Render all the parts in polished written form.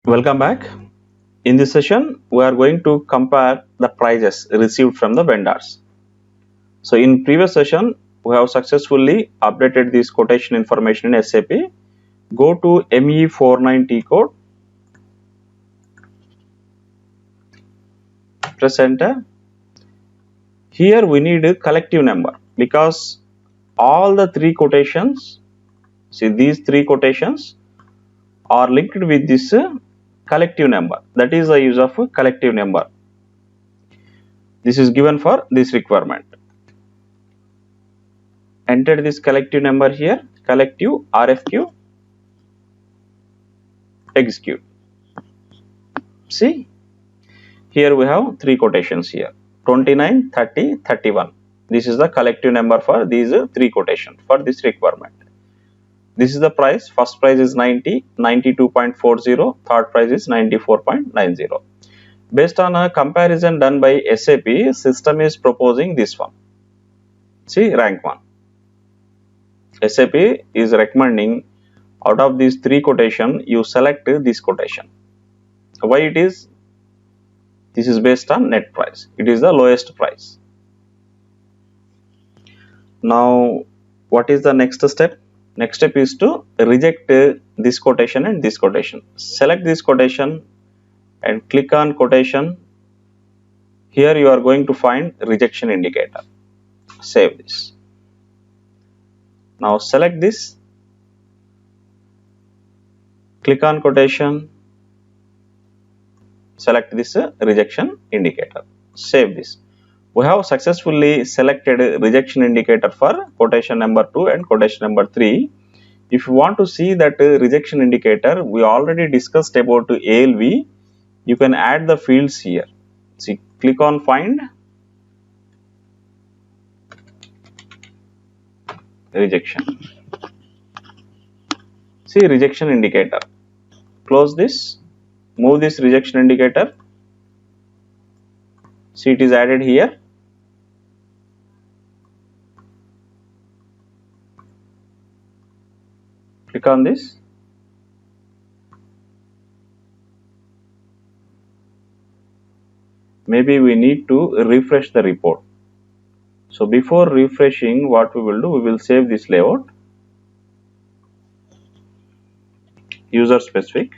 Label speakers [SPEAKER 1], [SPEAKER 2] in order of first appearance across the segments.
[SPEAKER 1] Welcome back. In this session, we are going to compare the prices received from the vendors. So in previous session, we have successfully updated this quotation information in SAP. Go to ME49T code, press enter. Here we need a collective number because all the three quotations, see these three quotations are linked with this collective number. That is the use of a collective number. This is given for this requirement. Enter this collective number here, collective RFQ, execute. See, here we have three quotations here, 29, 30, 31. This is the collective number for these three quotations for this requirement. This is the price. First price is 90, 92.40, third price is 94.90. Based on a comparison done by SAP, system is proposing this one. See, rank 1. SAP is recommending out of these three quotation, you select this quotation. Why it is? This is based on net price. It is the lowest price. Now, what is the next step? Next step is to reject this quotation and this quotation. Select this quotation and click on quotation. Here you are going to find rejection indicator. Save this. Now select this. Click on quotation. Select this rejection indicator. Save this. We have successfully selected rejection indicator for quotation number 2 and quotation number 3. If you want to see that rejection indicator, we already discussed about ALV. You can add the fields here. See, click on find rejection. See rejection indicator. Close this. Move this rejection indicator. See, it is added here. Click on this. Maybe we need to refresh the report. So before refreshing, what we will do, we will save this layout. User specific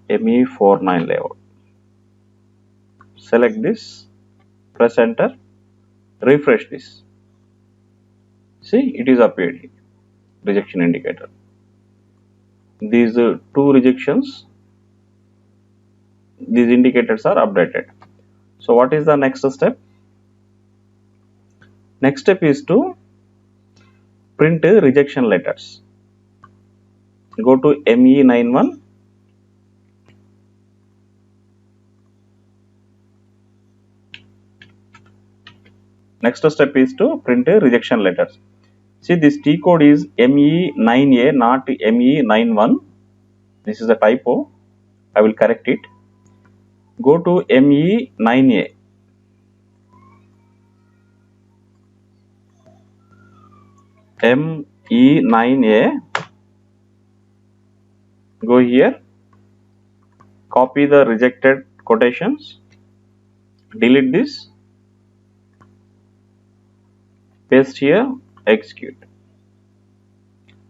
[SPEAKER 1] ME49 layout. Select this, press enter, refresh this. See, it is appeared here, rejection indicator. These two rejections, these indicators are updated. So what is the next step? Next step is to print rejection letters. Go to ME91. Next step is to print rejection letters. See, this T code is ME9A, not ME91. This is a typo. I will correct it. Go to ME9A. ME9A. Go here. Copy the rejected quotations. Delete this. Paste here. Execute.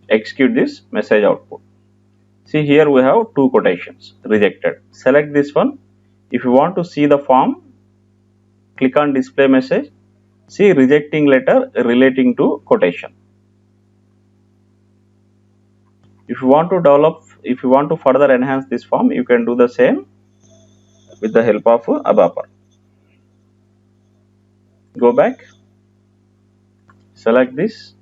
[SPEAKER 1] Execute this message output. See, here we have two quotations rejected. Select this one. If you want to see the form, click on display message. See rejecting letter relating to quotation. If you want to further enhance this form, you can do the same with the help of ABAPer. Go back. Select this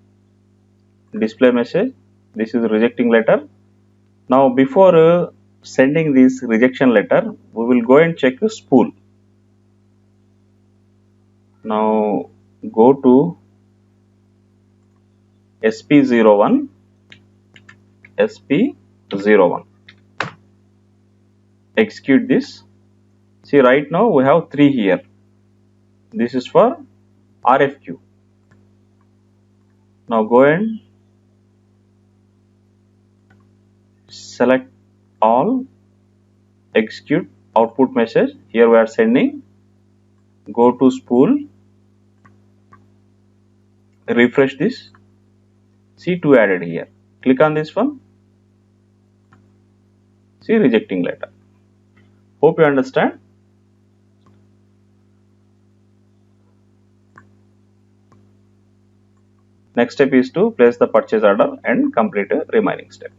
[SPEAKER 1] display message. This is rejecting letter. Now before sending this rejection letter, we will go and check the spool. Now go to SP01. SP01. Execute this. See, right now we have 3 here. This is for RFQ. Now go and select all, execute output message. Here we are sending, go to spool, refresh this, see 2 added here, click on this one, see rejecting letter. Hope you understand. Next step is to place the purchase order and complete a remaining step.